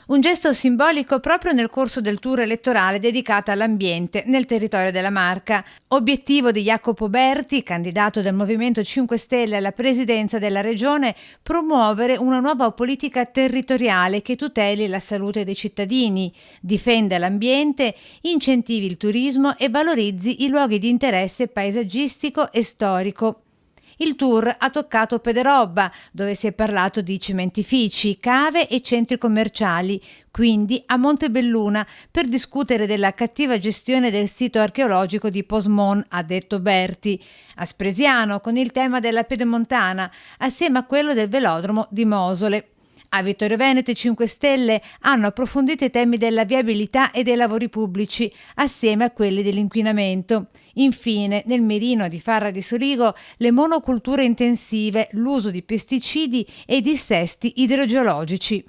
Un gesto simbolico proprio nel corso del tour elettorale dedicato all'ambiente nel territorio della Marca. Obiettivo di Jacopo Berti, candidato del Movimento 5 Stelle alla presidenza della regione, promuovere una nuova politica territoriale che tuteli la salute dei cittadini, difenda l'ambiente, incentivi il turismo e valorizzi i luoghi di interesse paesaggistico e storico. Il tour ha toccato Pederobba, dove si è parlato di cementifici, cave e centri commerciali, quindi a Montebelluna per discutere della cattiva gestione del sito archeologico di Posmon, ha detto Berti, a Spresiano con il tema della Pedemontana, assieme a quello del velodromo di Mosole. A Vittorio Veneto i 5 Stelle hanno approfondito i temi della viabilità e dei lavori pubblici, assieme a quelli dell'inquinamento. Infine, nel mirino di Farra di Soligo, le monoculture intensive, l'uso di pesticidi e i dissesti idrogeologici.